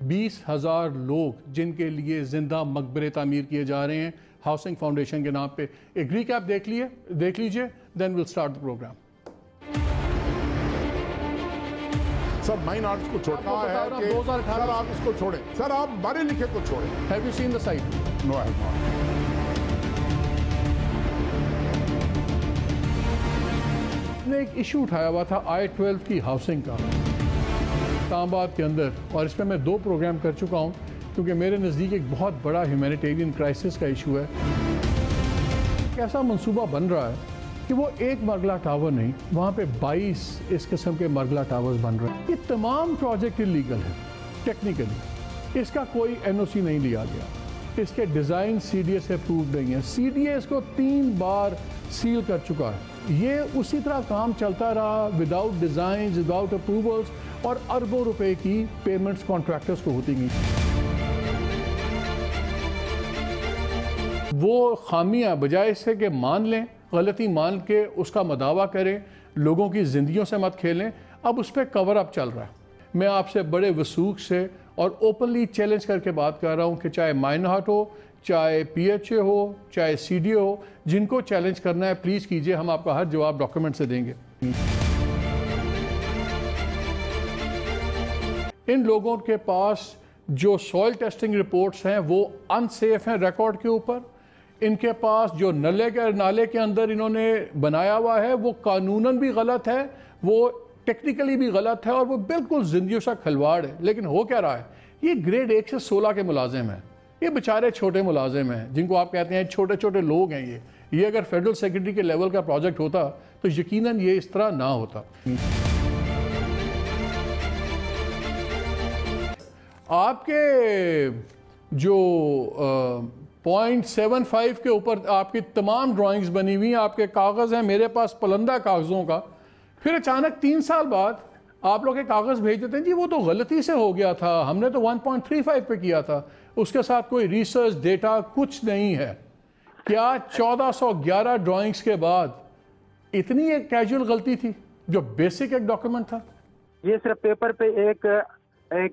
20,000 لوگ جن کے لیے زندہ مقبرے تعمیر کیے جا رہے ہیں ہاؤسنگ فاؤنڈیشن کے نام پہ. ایک ریکیپ دیکھ لیجئے then will start the program. Sir mine arts کو چھوڑنا ہے کہ سر آپ اس کو چھوڑیں, سر آپ بارے لکھے کو چھوڑیں. Have you seen the site? No I have not. نے ایک ایشو اٹھایا ہوا تھا I-12 کی ہاؤسنگ کا اسلام آباد کے اندر, اور اس پہ میں 2 پروگرام کر چکا ہوں کیونکہ میرے نزدیک ایک بہت بڑا ہیومینیٹیرین کرائسس کا ایشو ہے. ایسا منصوبہ بن رہا ہے کہ وہ ایک مرگلہ ٹاور نہیں, وہاں پہ 22 اس قسم کے مرگلہ ٹاورز بن رہے ہیں. یہ تمام پروجیکٹ انلیگل ہے ٹیکنیکلی, اس کا کوئی NOC نہیں لیا گیا, اس کے ڈیزائن CDA سے اپرووڈ نہیں ہے, CDA اس کو 3 بار سیل کر چکا ہے. یہ اسی طرح کام چلتا رہا وداؤٹ ڈیزائنز, وداؤٹ اپروولز, اور اربوں روپے کی پیمنٹس کانٹریکٹرز کو ہوتی گئی. وہ خامیاں بجائے اس سے کہ مان لیں, غلطی مان کے اس کا مداوع کریں, لوگوں کی زندگیوں سے مت کھیلیں, اب اس پہ کور اپ چل رہا ہے. میں آپ سے بڑے وثوق سے اور اوپنلی چیلنج کر کے بات کر رہا ہوں کہ چاہے مائن ہارٹ ہو, چاہے PHA ہو, چاہے CDA ہو, جن کو چیلنج کرنا ہے پلیز کیجئے, ہم آپ کا ہر جواب ڈاکیومنٹ سے دیں گے. ان لوگوں کے پاس جو سوئل ٹیسٹنگ رپورٹس ہیں وہ انسیف ہیں ریکارڈ کے اوپر. ان کے پاس جو نالے کے اندر انہوں نے بنایا ہوا ہے وہ قانوناً بھی غلط ہے, وہ ٹیکنیکلی بھی غلط ہے, اور وہ بالکل زندگیوں سے کھلواڑ ہے. لیکن ہو کیا رہا ہے, یہ گریڈ 1 سے 16 کے ملازم ہیں, یہ بیچارے چھوٹے ملازم ہیں جن کو آپ کہتے ہیں چھوٹے چھوٹے لوگ ہیں. یہ اگر فیڈرل سیکرٹری کے لیول کا پروجیکٹ ہوتا تو یقیناً یہ اس طرح نہ ہوتا. آپ کے جو 0.75 کے اوپر آپ کی تمام ڈرائنگز بنی ہوئی ہیں, آپ کے کاغذ ہیں میرے پاس پلندہ کاغذوں کا, پھر اچانک 3 سال بعد آپ لوگ کے کاغذ بھیج دیتے ہیں جی وہ تو غلطی سے ہو گیا تھا, ہم نے تو 1.35 پہ کیا تھا, اس کے ساتھ کوئی ریسرچ ڈیٹا کچھ نہیں ہے. کیا 1411 ڈرائنگز کے بعد اتنی ایک کیجول غلطی تھی جو بیسک ایک ڈاکیومنٹ تھا؟ یہ صرف پیپر پہ ایک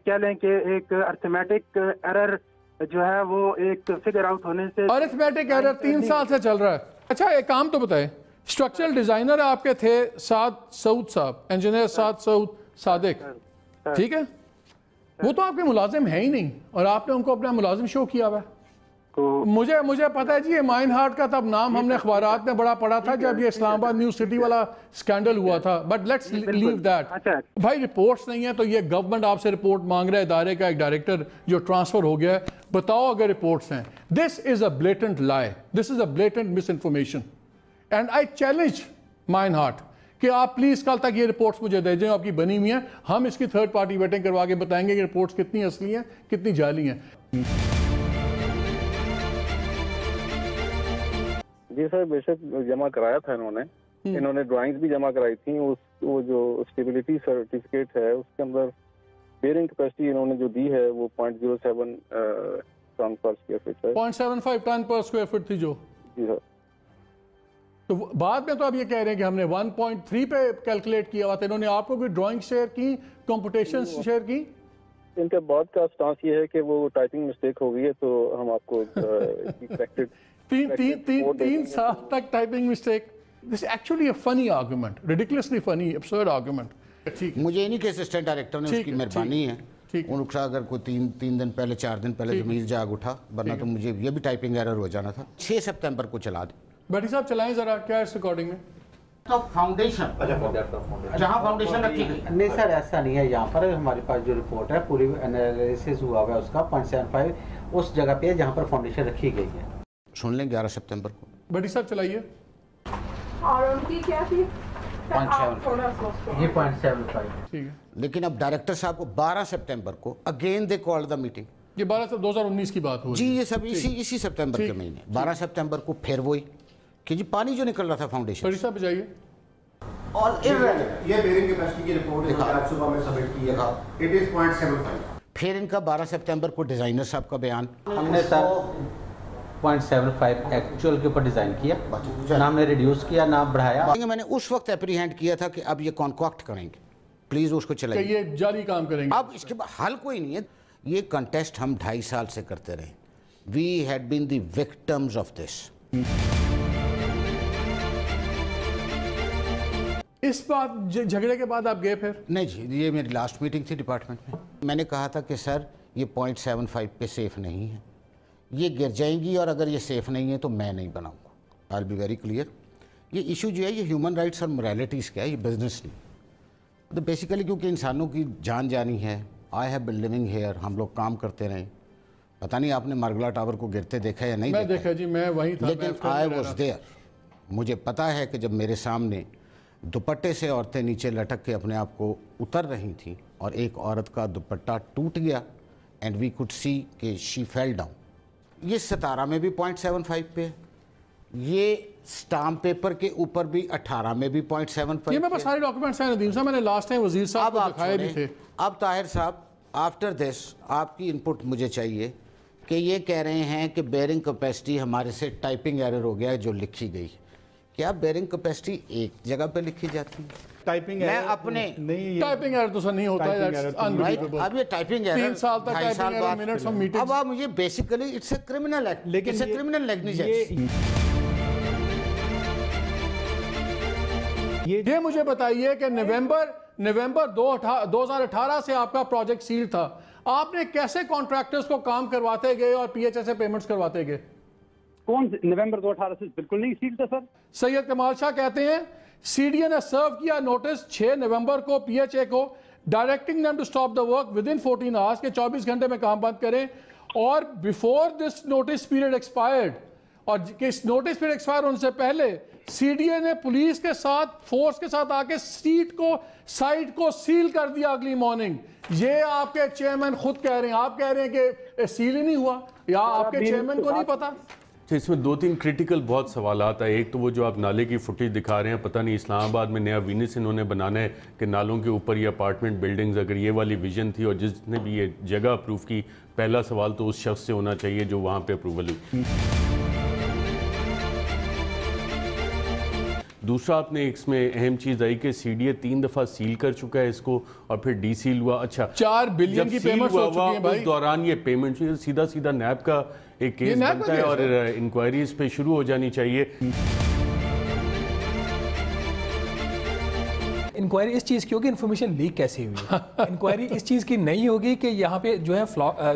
کہہ لیں کہ ایک ارتھمیٹک ایرر جو ہے وہ ایک فگر آؤٹ ہونے سے, ارتھمیٹک ایرر 3 سال سے چل رہا ہے. اچھا ایک کام تو بتائیں, اسٹرکچرل ڈیزائنر آپ کے تھے سعد سعود صاحب, انجینئر سعد سعود صادق, ٹھیک ہے, وہ تو آپ کے ملازم ہیں ہی نہیں, اور آپ نے ان کو اپنا ملازم شو کیا ہوا ہے. مجھے پتا ہے جی یہ مائن ہارٹ کا تب نام ہم نے اخبارات میں بڑا پڑھا تھا جب یہ اسلام آباد نیو سٹی والا سکینڈل ہوا تھا, بٹ لیٹس لیو دیٹ. بھائی رپورٹس نہیں ہیں تو یہ گورنمنٹ آپ سے رپورٹ مانگ رہا ہے, ادارے کا ایک ڈائریکٹر جو ٹرانسفر ہو گیا ہے, بتاؤ اگر رپورٹس ہیں. دس is a blatant lie, this is a blatant misinformation, and I challenge mine heart کہ آپ پلیز کل تک یہ رپورٹس مجھے دے دیں, آپ کی بنی ہوئی ہیں, ہم اس کی 3rd پارٹی ویٹنگ کروا کے بتائیں گے کہ رپورٹس کتنی اصلی ہیں کتنی جعلی ہیں. جی سر بیشک جمع کرایا تھا انہوں نے ڈرائنگز بھی جمع کرائی تھیں. وہ جو اسٹیبلٹی سرٹیفکیٹ ہے اس کے اندر بیئرنگ کیپیسٹی انہوں نے جو دی ہے وہ 0.07 ٹن پر اسکوائر فٹ ہے. 0.75 ٹن پر اسکوائر فٹ تھی جو. جی سر. تو بعد میں تو آپ یہ کہہ رہے ہیں کہ ہم نے 1.3 پہ کیلکولیٹ کیا ہوا تھا, انہوں نے آپ کو بھی ڈرائنگ شیئر کی, کمپٹیشن شیئر کی؟ ان کے بعد کا سٹانس یہ ہے کہ وہ ٹائپنگ مسٹیک ہو گئی ہے تو ہم آپ کو 3 سال تک typing mistake. This is actually a funny argument, ridiculously funny, absurd argument. مجھے نہیں کہ اسسٹنٹ ڈائریکٹر نے اس کی مہربانی ہے, ان رخصا اگر کوئی 3 دن پہلے 4 دن پہلے ضمیر جاگ اٹھا, ورنہ تو مجھے یہ بھی ٹائپنگ ایرر ہو جانا تھا. 6 سپتمبر کو چلا دیں. بیٹی صاحب چلائیں ذرا, کیا ہے اس ریکارڈنگ میں؟ تو فاؤنڈیشن جہاں فاؤنڈیشن رکھی گئی نہیں سر ایسا نہیں ہے, یہاں پر ہمارے پاس جو رپورٹ ہے پوری انالیسس ہوا ہوا ہے اس کا 0.75 اس جگہ پہ ہے جہاں پر فاؤنڈیشن رکھی گئی ہے. سن لیں 11 سپتمبر کو. بیٹی صاحب چلائیے. اور ان کی کیا تھی؟ 0.75 یہ 0.75 ٹھیک ہے. لیکن اب ڈائریکٹر صاحب کو 12 سپتمبر کو again they call the meeting. یہ 12 سے 2019 کی بات ہو جی, یہ سب اسی سپتمبر کے مہینے 12 سپتمبر کو پھر وہی کہ جی پانی جو نکل رہا تھا فاؤنڈیشن. بیٹی صاحب بجائیے. اور یہ بیئرنگ کیپیسٹی کی رپورٹ ہے آج صبح میں سبمٹ کی ہے, اٹ از 0.75. پھر ان کا 12 سپتمبر کو ڈیزائنر صاحب کا بیان. ہم نے سر 0.75 ایکچوئل کے اوپر ڈیزائن کیا, نہ ہم نے ریڈیوس کیا نہ بڑھایا. میں نے اس وقت اپریہینڈ کیا تھا کہ اب یہ کانکوکٹ کریں گے, پلیز اس کو چلائیں کہ یہ جعلی کام کریں گے. اب اس کے بعد حل کوئی نہیں ہے. یہ کنٹیسٹ ہم 2.5 سال سے کرتے رہے. We had been the victims of this. اس بات جھگڑے کے بعد آپ گئے پھر؟ نہیں جی، یہ میری لاسٹ میٹنگ تھی ڈپارٹمنٹ میں. میں نے کہا تھا کہ سر یہ 0.75 پہ سیف نہیں ہے, یہ گر جائیں گی, اور اگر یہ سیف نہیں ہے تو میں نہیں بناؤں گا. آئی بی ویری کلیئر. یہ ایشو جو ہے یہ ہیومن رائٹس اور moralities کا ہے, یہ بزنس نہیں. تو بیسیکلی کیونکہ انسانوں کی جان جانی ہے. I have been living here, ہم لوگ کام کرتے رہے. پتہ نہیں آپ نے مرگلا ٹاور کو گرتے دیکھا یا نہیں دیکھا جی, میں وہیں تھا. لیکن آئی واز دیئر. مجھے پتا ہے کہ جب میرے سامنے دوپٹے سے عورتیں نیچے لٹک کے اپنے آپ کو اتر رہی تھیں اور ایک عورت کا دوپٹہ ٹوٹ گیا, اینڈ وی کوڈ سی کہ شی فیل ڈاؤن. یہ 17 میں بھی 0.75 پہ, یہ سٹامپ پیپر کے اوپر بھی 18 میں بھی 0.75. یہ میں بس سارے ڈاکومنٹس ہیں ندیم صاحب, میں نے لاسٹ ٹائم وزیر صاحب کو دکھائے بھی تھے. اب طاہر صاحب آفٹر دس آپ کی انپٹ مجھے چاہیے کہ یہ کہہ رہے ہیں کہ بیئرنگ کیپیسٹی ہمارے سے ٹائپنگ ایرر ہو گیا ہے جو لکھی گئی. کیا بیئرنگ کیپیسٹی ایک جگہ پہ لکھی جاتی ہے؟ ٹائپنگ میں اپنے ٹائپنگ ایرر تو سر نہیں ہوتا ہے. اب یہ ٹائپنگ ایرر 3 سال تک typing error minutes of meeting. اب آپ مجھے basically it's a criminal act, it's a criminal negligence. یہ مجھے بتائیے کہ نومبر 2018 سے آپ کا پروجیکٹ سیل تھا, آپ نے کیسے کانٹریکٹرز کو کام کرواتے گئے اور پی ایچ ایس سے پیمنٹس کرواتے گئے؟ کون نومبر 2018 سے بالکل نہیں سیل تھا سر. سید کمال شاہ کہتے ہیں سی ڈی اے نے سرو کیا نوٹس 6 نومبر کو پی ایچ اے کو, directing them to stop the work within 14 hours کے 24 گھنٹے میں کام بند کریں, اور before this notice period expired, اور اس نوٹس پیریڈ ایکسپائر ہونے سے پہلے سی ڈی اے نے پولیس کے ساتھ فورس کے ساتھ آ کے سائٹ کو سیل کر دیا اگلی مارننگ. یہ آپ کے چیئرمین خود کہہ رہے ہیں, آپ کہہ رہے ہیں کہ سیل ہی نہیں ہوا, یا آپ کے چیئرمین کو نہیں پتا؟ اس میں 2-3 کرٹیکل بہت سوالات ہیں. ایک تو وہ جو آپ نالے کی فوٹیج دکھا رہے ہیں, پتہ نہیں اسلام آباد میں نیا وینس انہوں نے بنانا ہے کہ نالوں کے اوپر یہ اپارٹمنٹ بلڈنگز, اگر یہ والی ویژن تھی اور جس نے بھی یہ جگہ اپروو کی, پہلا سوال تو اس شخص سے ہونا چاہیے جو وہاں پہ اپروول ہوئی. دوسرا آپ نے اس میں اہم چیز آئی کہ سی ڈی اے 3 دفعہ سیل کر چکا ہے اس کو, اور پھر ڈی سیل ہوا. اچھا 4 بلین کی پیمنٹس ہو چکی ہیں بھائی. اس دوران یہ پیمنٹ سیدھا نیب کا ایک کیس بنتا ہے اور انکوائریز پہ شروع ہو جانی چاہیے. انکوائری اس چیز کی ہوگی, انفارمیشن لیک کیسے ہوئی. انکوائری اس چیز کی نہیں ہوگی کہ یہاں پہ جو ہے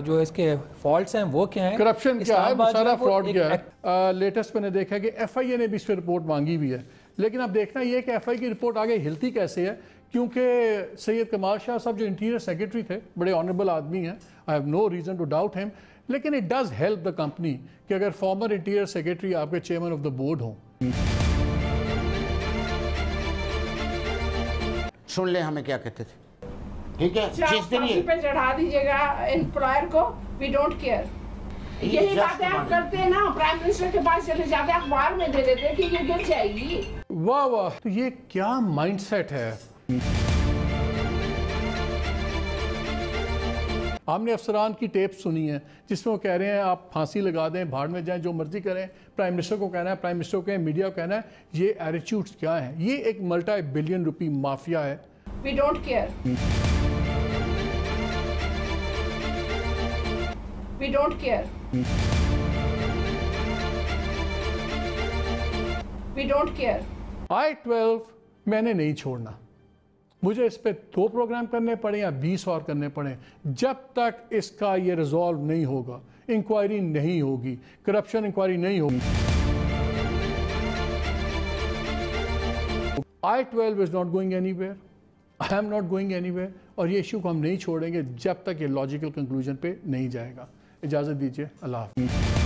جو اس کے فالٹس ہیں وہ کیا ہیں, کرپشن کیا ہے, سارا فراڈ کیا ہے. لیٹسٹ میں نے دیکھا کہ ایف آئی اے نے بھی اس پہ رپورٹ مانگی بھی ہے, لیکن اب دیکھنا یہ کہ ایف آئی کی رپورٹ آگے ہلتی کیسے ہے, کیونکہ سید کمال شاہ صاحب جو انٹیریئر سیکرٹری تھے بڑے آنریبل آدمی ہیں, I have no reason to doubt him, لیکن it does help the company کہ اگر فارمر انٹیریئر سیکرٹری آپ کے چیئرمین آف دا بورڈ ہوں. سن لیں ہمیں کیا کہتے تھے, ٹھیک ہے, جس دن یہ پہ چڑھا دیجئے گا امپلائر کو, وی ڈونٹ کیئر. یہی باتیں آپ کرتے ہیں نا, پرائم منسٹر کے پاس چلے جاتے ہیں, اخبار میں دے دیتے ہیں کہ یہ گر جائے گی. واہ واہ, تو یہ کیا مائنڈ سیٹ ہے. ہم نے افسران کی ٹیپ سنی ہے جس میں وہ کہہ رہے ہیں آپ پھانسی لگا دیں, بھاڑ میں جائیں, جو مرضی کریں, پرائم منسٹر کو کہنا ہے, پرائم منسٹر کو کہیں, میڈیا کو کہنا ہے. یہ ایٹیٹیوڈز کیا ہیں؟ یہ ایک ملٹی بلین روپی مافیا ہے. We don't care. We don't care. We don't care. I-12 میں نے نہیں چھوڑنا, مجھے اس پہ 2 پروگرام کرنے پڑے یا 20 اور کرنے پڑے, جب تک اس کا یہ ریزالو نہیں ہوگا, انکوائری نہیں ہوگی, کرپشن انکوائری نہیں ہوگی. I-12 is not going anywhere. I am not going anywhere. اور یہ ایشو کو ہم نہیں چھوڑیں گے جب تک یہ لاجیکل کنکلوژن پہ نہیں جائے گا. اجازت دیجیے, اللہ حافظ.